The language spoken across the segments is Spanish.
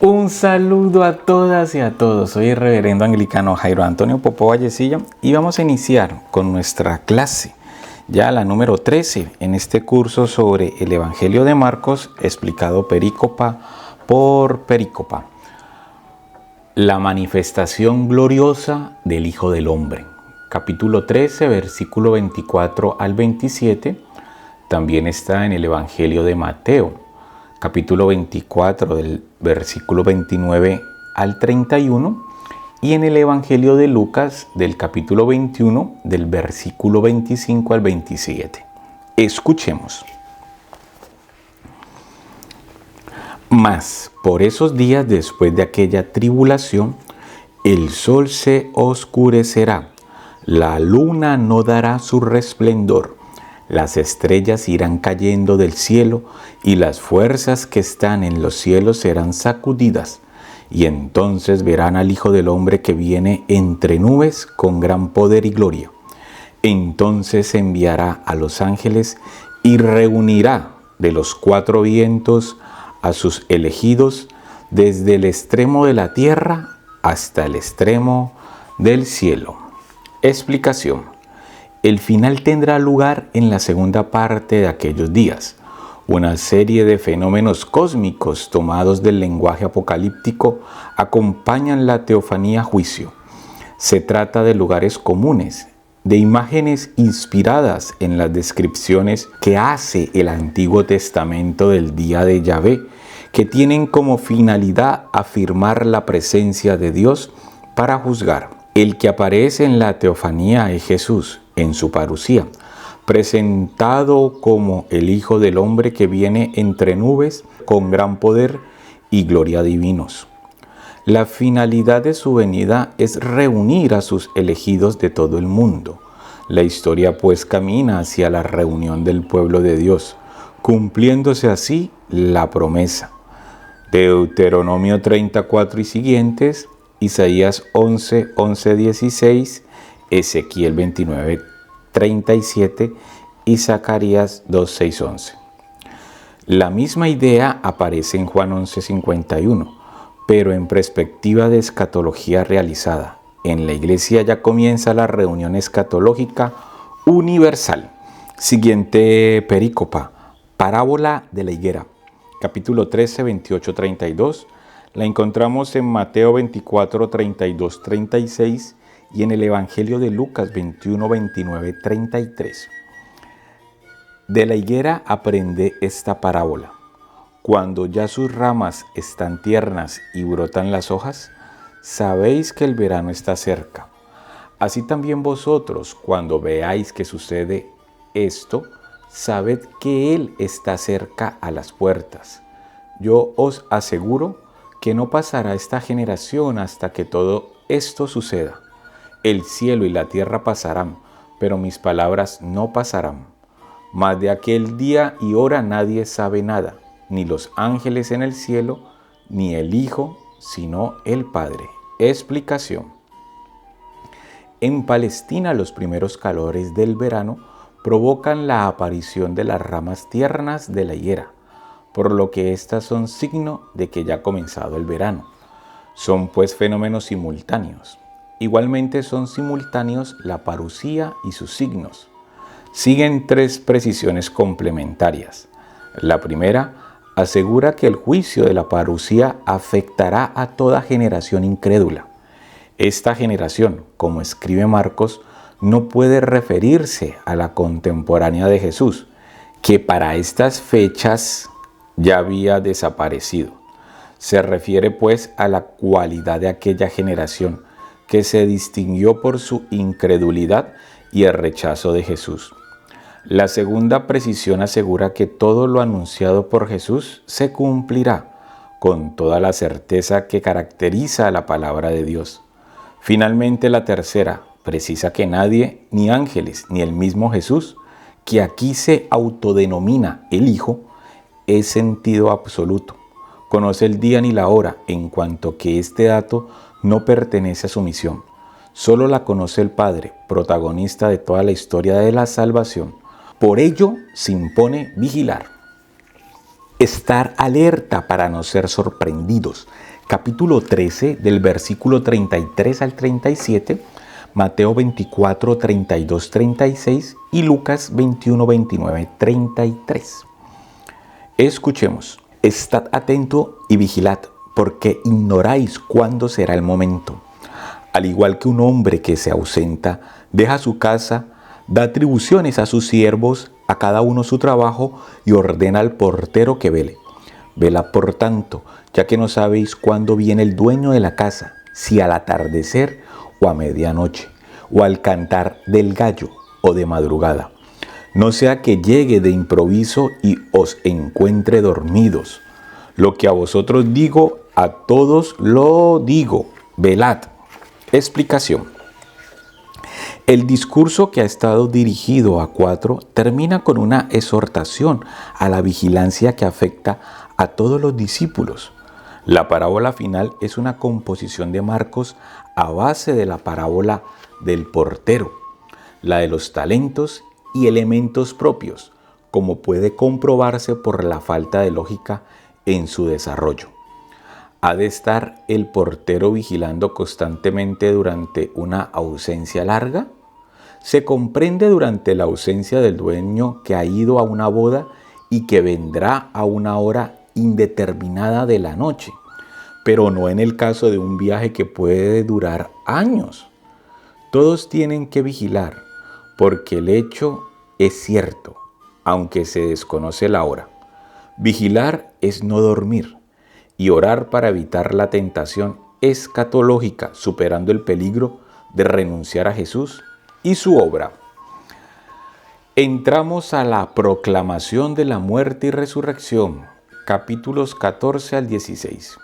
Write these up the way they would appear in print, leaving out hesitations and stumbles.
Un saludo a todas y a todos. Soy el reverendo anglicano Jairo Antonio Popó Vallecilla y vamos a iniciar con nuestra clase, ya la número 13, en este curso sobre el Evangelio de Marcos explicado perícopa por perícopa. La manifestación gloriosa del Hijo del Hombre. Capítulo 13, versículo 24 al 27. También está en el Evangelio de Mateo, capítulo 24, del versículo 29 al 31, y en el Evangelio de Lucas, del capítulo 21, del versículo 25 al 27. Escuchemos. Mas, por esos días después de aquella tribulación, el sol se oscurecerá, la luna no dará su resplendor, las estrellas irán cayendo del cielo y las fuerzas que están en los cielos serán sacudidas. Y entonces verán al Hijo del Hombre que viene entre nubes con gran poder y gloria. Entonces enviará a los ángeles y reunirá de los cuatro vientos a sus elegidos desde el extremo de la tierra hasta el extremo del cielo. Explicación. El final tendrá lugar en la segunda parte de aquellos días. Una serie de fenómenos cósmicos tomados del lenguaje apocalíptico acompañan la teofanía juicio. Se trata de lugares comunes, de imágenes inspiradas en las descripciones que hace el Antiguo Testamento del día de Yahvé, que tienen como finalidad afirmar la presencia de Dios para juzgar. El que aparece en la teofanía es Jesús, en su parusía, presentado como el Hijo del Hombre que viene entre nubes con gran poder y gloria divinos. La finalidad de su venida es reunir a sus elegidos de todo el mundo. La historia pues camina hacia la reunión del pueblo de Dios, cumpliéndose así la promesa. Deuteronomio 34 y siguientes, Isaías 11, 16, Ezequiel 29, 37 y Zacarías 2, 6, 11. La misma idea aparece en Juan 11, 51, pero en perspectiva de escatología realizada. En la iglesia ya comienza la reunión escatológica universal. Siguiente perícopa, parábola de la higuera. Capítulo 13, 28, 32. La encontramos en Mateo 24, 32, 36 y en el Evangelio de Lucas 21, 29, 33. De la higuera aprende esta parábola. Cuando ya sus ramas están tiernas y brotan las hojas, sabéis que el verano está cerca. Así también vosotros, cuando veáis que sucede esto, sabed que Él está cerca a las puertas. Yo os aseguro que no pasará esta generación hasta que todo esto suceda. El cielo y la tierra pasarán, pero mis palabras no pasarán. Mas de aquel día y hora nadie sabe nada, ni los ángeles en el cielo, ni el Hijo, sino el Padre. Explicación. En Palestina los primeros calores del verano provocan la aparición de las ramas tiernas de la higuera, por lo que estas son signo de que ya ha comenzado el verano. Son pues fenómenos simultáneos. Igualmente son simultáneos la parusía y sus signos. Siguen tres precisiones complementarias. La primera asegura que el juicio de la parusía afectará a toda generación incrédula. Esta generación, como escribe Marcos, no puede referirse a la contemporánea de Jesús, que para estas fechas ya había desaparecido. Se refiere pues a la cualidad de aquella generación que se distinguió por su incredulidad y el rechazo de Jesús. La segunda precisión asegura que todo lo anunciado por Jesús se cumplirá con toda la certeza que caracteriza a la palabra de Dios. Finalmente, la tercera precisa que nadie, ni ángeles, ni el mismo Jesús, que aquí se autodenomina el Hijo, es sentido absoluto. Conoce el día ni la hora, en cuanto que este dato no pertenece a su misión. Solo la conoce el Padre, protagonista de toda la historia de la salvación. Por ello se impone vigilar. Estar alerta para no ser sorprendidos. Capítulo 13 del versículo 33 al 37, Mateo 24, 32, 36 y Lucas 21, 29, 33. Escuchemos. Estad atento y vigilad, porque ignoráis cuándo será el momento. Al igual que un hombre que se ausenta, deja su casa, da atribuciones a sus siervos, a cada uno su trabajo, y ordena al portero que vele. Velad por tanto, ya que no sabéis cuándo viene el dueño de la casa, si al atardecer o a medianoche, o al cantar del gallo o de madrugada. No sea que llegue de improviso y os encuentre dormidos. Lo que a vosotros digo, a todos lo digo. Velad. Explicación. El discurso, que ha estado dirigido a 4, termina con una exhortación a la vigilancia que afecta a todos los discípulos. La parábola final es una composición de Marcos a base de la parábola del portero, la de los talentos y elementos propios, como puede comprobarse por la falta de lógica en su desarrollo. ¿Ha de estar el portero vigilando constantemente durante una ausencia larga? Se comprende durante la ausencia del dueño que ha ido a una boda y que vendrá a una hora indeterminada de la noche, pero no en el caso de un viaje que puede durar años. Todos tienen que vigilar, porque el hecho es cierto, aunque se desconoce la hora. Vigilar es no dormir, y orar para evitar la tentación escatológica, superando el peligro de renunciar a Jesús y su obra. Entramos a la proclamación de la muerte y resurrección, capítulos 14 al 16.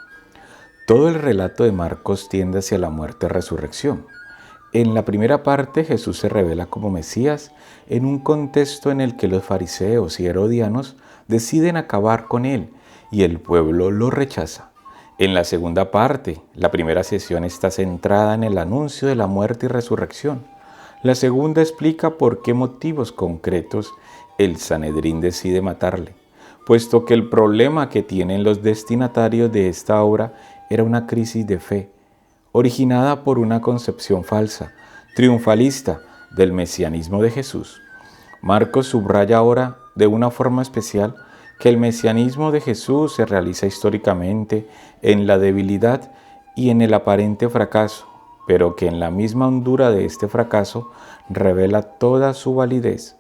Todo el relato de Marcos tiende hacia la muerte y resurrección. En la primera parte, Jesús se revela como Mesías en un contexto en el que los fariseos y herodianos deciden acabar con él y el pueblo lo rechaza. En la segunda parte, la primera sesión está centrada en el anuncio de la muerte y resurrección. La segunda explica por qué motivos concretos el Sanedrín decide matarle, puesto que el problema que tienen los destinatarios de esta obra era una crisis de fe, originada por una concepción falsa, triunfalista, del mesianismo de Jesús. Marcos subraya ahora de una forma especial que el mesianismo de Jesús se realiza históricamente en la debilidad y en el aparente fracaso, pero que en la misma hondura de este fracaso revela toda su validez,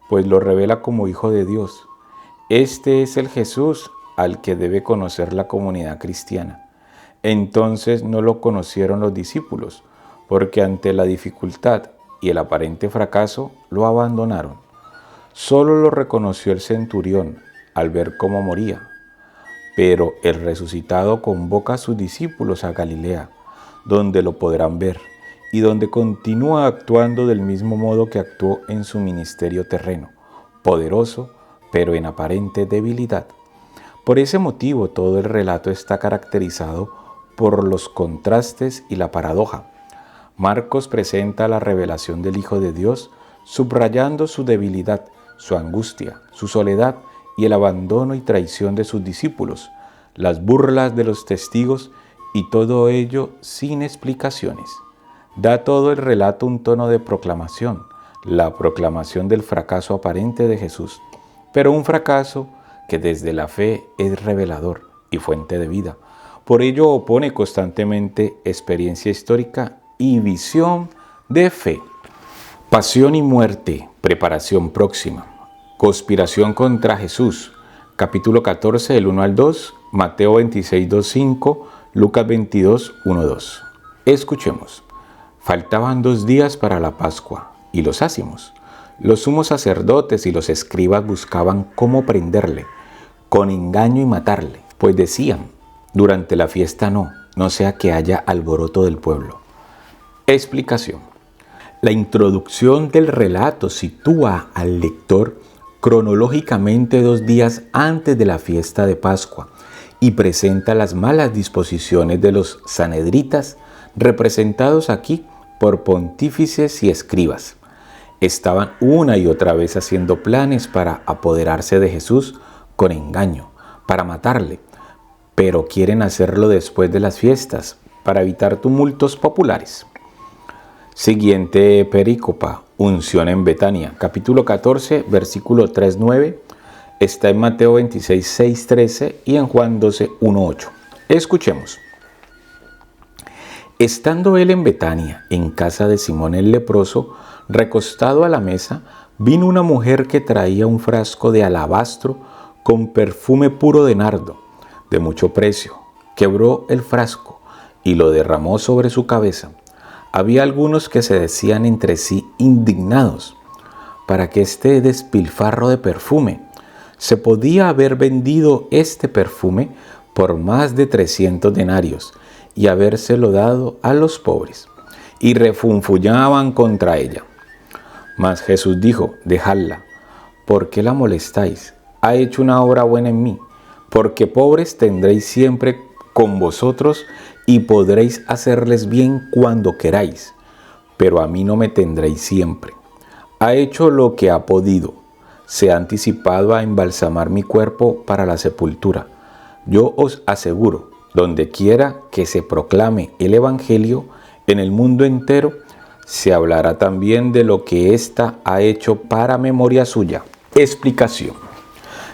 pues lo revela como Hijo de Dios. Este es el Jesús al que debe conocer la comunidad cristiana. Entonces no lo conocieron los discípulos, porque ante la dificultad y el aparente fracaso lo abandonaron. Solo lo reconoció el centurión al ver cómo moría. Pero el resucitado convoca a sus discípulos a Galilea, donde lo podrán ver y donde continúa actuando del mismo modo que actuó en su ministerio terreno, poderoso, pero en aparente debilidad. Por ese motivo, todo el relato está caracterizado por los contrastes y la paradoja. Marcos presenta la revelación del Hijo de Dios, subrayando su debilidad, su angustia, su soledad y el abandono y traición de sus discípulos, las burlas de los testigos y todo ello sin explicaciones. Da todo el relato un tono de proclamación, la proclamación del fracaso aparente de Jesús, pero un fracaso que desde la fe es revelador y fuente de vida. Por ello opone constantemente experiencia histórica y visión de fe. Pasión y muerte, preparación próxima. Conspiración contra Jesús, capítulo 14, del 1 al 2, Mateo 26, 2, 5, Lucas 22, 1, 2. Escuchemos. Faltaban 2 días para la Pascua y los ácimos. Los sumos sacerdotes y los escribas buscaban cómo prenderle, con engaño y matarle, pues decían: durante la fiesta no sea que haya alboroto del pueblo. Explicación. La introducción del relato sitúa al lector cronológicamente 2 días antes de la fiesta de Pascua y presenta las malas disposiciones de los sanedritas, representados aquí por pontífices y escribas. Estaban una y otra vez haciendo planes para apoderarse de Jesús con engaño, para matarle, pero quieren hacerlo después de las fiestas, para evitar tumultos populares. Siguiente perícopa, unción en Betania, capítulo 14, versículo 3-9, está en Mateo 26, 6-13 y en Juan 12, 1-8. Escuchemos. Estando él en Betania, en casa de Simón el leproso, recostado a la mesa, vino una mujer que traía un frasco de alabastro con perfume puro de nardo, de mucho precio. Quebró el frasco y lo derramó sobre su cabeza. Había algunos que se decían entre sí indignados: ¿para qué este despilfarro de perfume? Se podía haber vendido este perfume por más de 300 denarios y habérselo dado a los pobres. Y refunfuñaban contra ella. Mas Jesús dijo: dejadla, ¿por qué la molestáis? Ha hecho una obra buena en mí, porque pobres tendréis siempre con vosotros y podréis hacerles bien cuando queráis, pero a mí no me tendréis siempre. Ha hecho lo que ha podido, se ha anticipado a embalsamar mi cuerpo para la sepultura. Yo os aseguro, donde quiera que se proclame el Evangelio en el mundo entero, se hablará también de lo que ésta ha hecho para memoria suya. Explicación.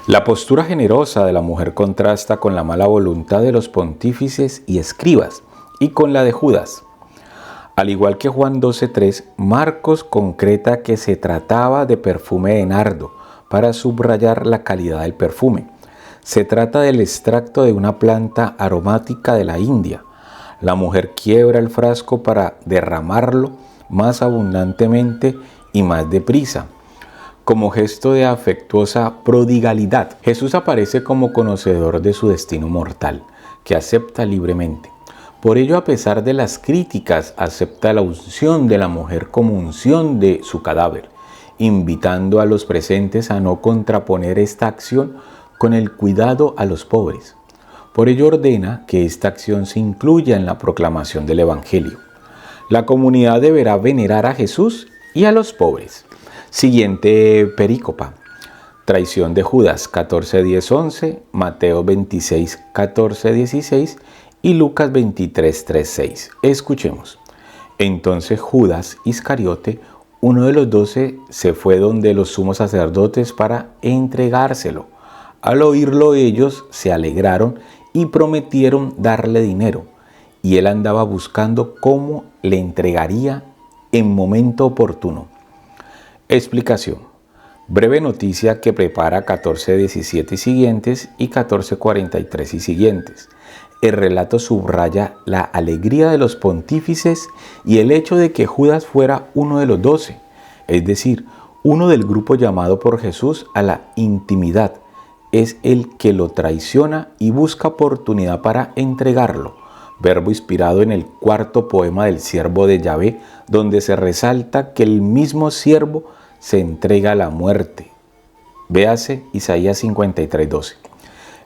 La postura generosa de la mujer contrasta con la mala voluntad de los pontífices y escribas y con la de Judas. Al igual que Juan 12:3, Marcos concreta que se trataba de perfume de nardo para subrayar la calidad del perfume. Se trata del extracto de una planta aromática de la India. La mujer quiebra el frasco para derramarlo más abundantemente y más deprisa. Como gesto de afectuosa prodigalidad, Jesús aparece como conocedor de su destino mortal, que acepta libremente. Por ello, a pesar de las críticas, acepta la unción de la mujer como unción de su cadáver, invitando a los presentes a no contraponer esta acción con el cuidado a los pobres. Por ello ordena que esta acción se incluya en la proclamación del Evangelio. La comunidad deberá venerar a Jesús y a los pobres. Siguiente perícopa. Traición de Judas 14:10-11, Mateo 26:14-16 y Lucas 23:3-6. Escuchemos. Entonces Judas Iscariote, uno de los 12, se fue donde los sumos sacerdotes para entregárselo. Al oírlo ellos se alegraron y prometieron darle dinero, y él andaba buscando cómo le entregaría en momento oportuno. Explicación. Breve noticia que prepara 14:17 y siguientes y 14:43 y siguientes. El relato subraya la alegría de los pontífices y el hecho de que Judas fuera uno de los 12, es decir, uno del grupo llamado por Jesús a la intimidad. Es el que lo traiciona y busca oportunidad para entregarlo. Verbo inspirado en el cuarto poema del siervo de Yahvé, donde se resalta que el mismo siervo se entrega a la muerte. Véase Isaías 53:12.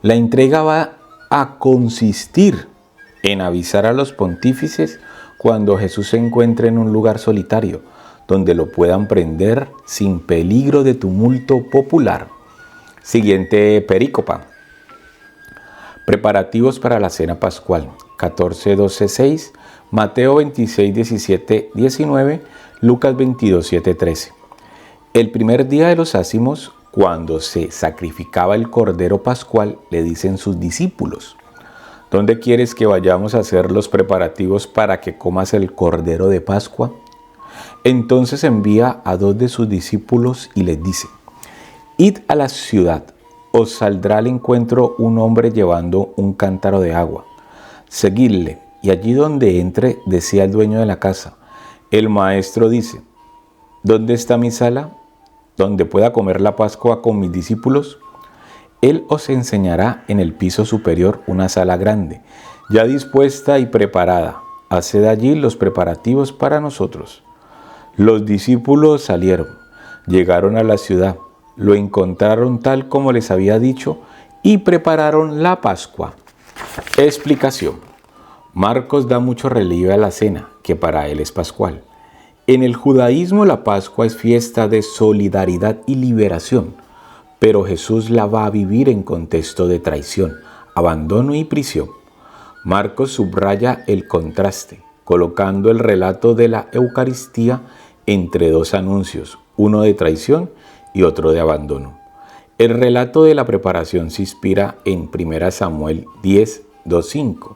La entrega va a consistir en avisar a los pontífices cuando Jesús se encuentre en un lugar solitario, donde lo puedan prender sin peligro de tumulto popular. Siguiente perícopa. Preparativos para la cena pascual. 14:12-6, Mateo 26:17-19, Lucas 22:7-13. El primer día de los ácimos, cuando se sacrificaba el cordero pascual, le dicen sus discípulos: ¿dónde quieres que vayamos a hacer los preparativos para que comas el cordero de Pascua? Entonces envía a 2 de sus discípulos y les dice: id a la ciudad, os saldrá al encuentro un hombre llevando un cántaro de agua. Seguidle, y allí donde entre, decía el dueño de la casa: el maestro dice, ¿dónde está mi sala, donde pueda comer la Pascua con mis discípulos? Él os enseñará en el piso superior una sala grande, ya dispuesta y preparada. Haced allí los preparativos para nosotros. Los discípulos salieron, llegaron a la ciudad, lo encontraron tal como les había dicho y prepararon la Pascua. Explicación. Marcos da mucho relieve a la cena, que para él es pascual. En el judaísmo la Pascua es fiesta de solidaridad y liberación, pero Jesús la va a vivir en contexto de traición, abandono y prisión. Marcos subraya el contraste, colocando el relato de la Eucaristía entre dos anuncios, uno de traición y otro de abandono. El relato de la preparación se inspira en 1 Samuel 10, 2-5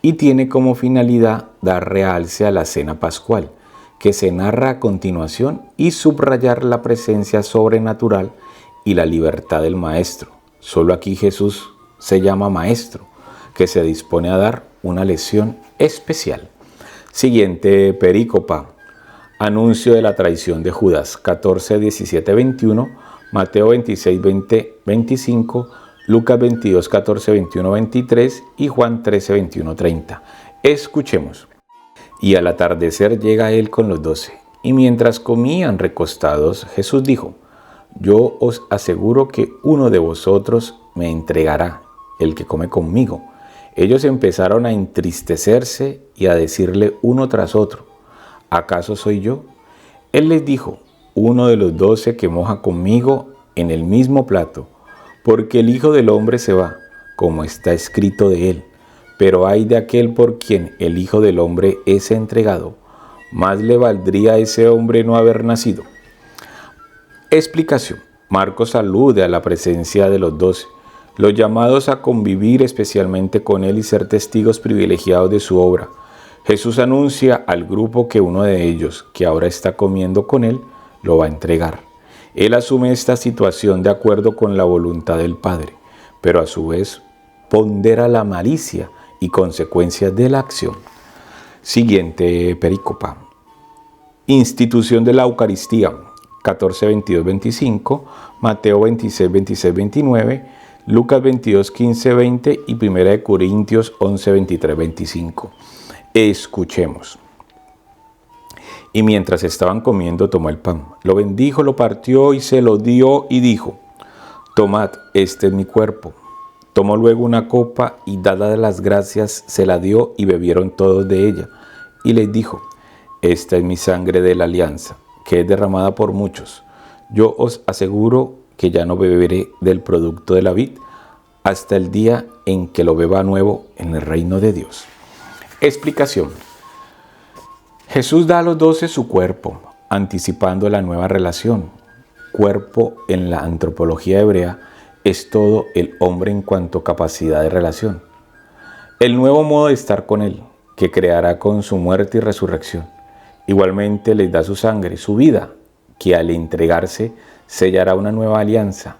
y tiene como finalidad dar realce a la cena pascual, que se narra a continuación, y subrayar la presencia sobrenatural y la libertad del Maestro. Solo aquí Jesús se llama Maestro, que se dispone a dar una lección especial. Siguiente perícopa. Anuncio de la traición de Judas, 14, 17, 21, Mateo 26, 20, 25, Lucas 22, 14, 21, 23 y Juan 13, 21, 30. Escuchemos. Y al atardecer llega él con los 12, y mientras comían recostados, Jesús dijo: yo os aseguro que uno de vosotros me entregará, el que come conmigo. Ellos empezaron a entristecerse y a decirle uno tras otro: ¿acaso soy yo? Él les dijo: uno de los 12 que moja conmigo en el mismo plato, porque el Hijo del Hombre se va, como está escrito de él. Pero ay de aquel por quien el Hijo del Hombre es entregado. Más le valdría a ese hombre no haber nacido. Explicación. Marcos alude a la presencia de los 12, los llamados a convivir especialmente con él y ser testigos privilegiados de su obra. Jesús anuncia al grupo que uno de ellos, que ahora está comiendo con él, lo va a entregar. Él asume esta situación de acuerdo con la voluntad del Padre, pero a su vez pondera la malicia y consecuencias de la acción. Siguiente perícopa. Institución de la Eucaristía, 14, 22, 25, Mateo 26, 26, 29, Lucas 22, 15, 20 y 1 Corintios 11, 23, 25. Escuchemos. Y mientras estaban comiendo, tomó el pan, lo bendijo, lo partió y se lo dio y dijo: tomad, este es mi cuerpo. Tomó luego una copa y, dadas las gracias, se la dio y bebieron todos de ella. Y les dijo: esta es mi sangre de la alianza, que es derramada por muchos. Yo os aseguro que ya no beberé del producto de la vid hasta el día en que lo beba nuevo en el reino de Dios. Explicación. Jesús da a los 12 su cuerpo, anticipando la nueva relación. Cuerpo en la antropología hebrea es todo el hombre en cuanto a capacidad de relación. El nuevo modo de estar con él, que creará con su muerte y resurrección. Igualmente les da su sangre, su vida, que al entregarse sellará una nueva alianza,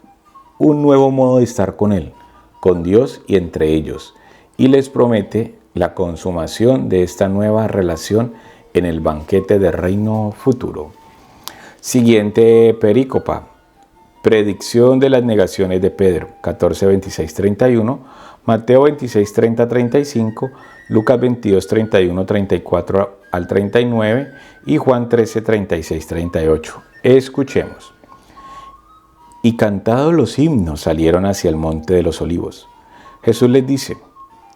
un nuevo modo de estar con él, con Dios y entre ellos, y les promete la consumación de esta nueva relación en el banquete del reino futuro. Siguiente perícopa. Predicción de las negaciones de Pedro, 14, 26, 31, Mateo 26, 30, 35, Lucas 22, 31, 34 al 39 y Juan 13, 36, 38. Escuchemos. Y cantados los himnos salieron hacia el monte de los olivos. Jesús les dice: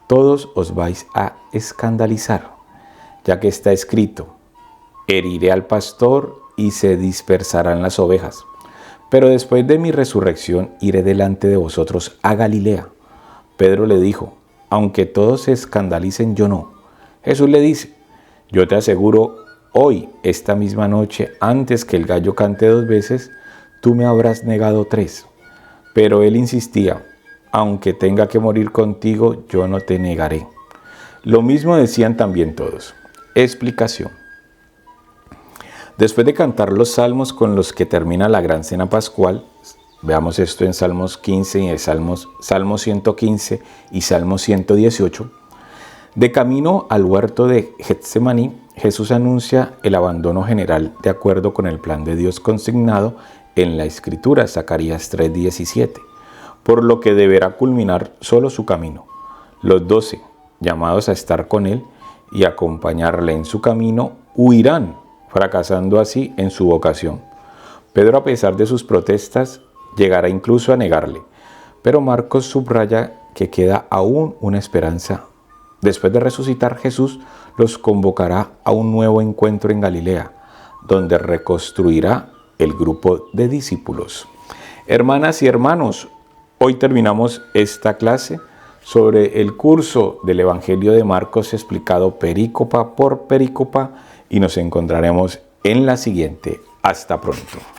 todos os vais a escandalizar, ya que está escrito: heriré al pastor y se dispersarán las ovejas. Pero después de mi resurrección iré delante de vosotros a Galilea. Pedro le dijo: aunque todos se escandalicen, yo no. Jesús le dice: yo te aseguro, hoy, esta misma noche, antes que el gallo cante 2 veces, tú me habrás negado 3. Pero él insistía: aunque tenga que morir contigo, yo no te negaré. Lo mismo decían también todos. Explicación. Después de cantar los salmos con los que termina la gran cena pascual, veamos esto en Salmos 15 y en Salmo 115 y Salmo 118, de camino al huerto de Getsemaní, Jesús anuncia el abandono general de acuerdo con el plan de Dios consignado en la Escritura, Zacarías 3:17, por lo que deberá culminar solo su camino. Los 12, llamados a estar con él y acompañarle en su camino, huirán, fracasando así en su vocación. Pedro, a pesar de sus protestas, llegará incluso a negarle, pero Marcos subraya que queda aún una esperanza. Después de resucitar, Jesús los convocará a un nuevo encuentro en Galilea, donde reconstruirá el grupo de discípulos. Hermanas y hermanos, hoy terminamos esta clase sobre el curso del Evangelio de Marcos explicado perícopa por perícopa y nos encontraremos en la siguiente. Hasta pronto.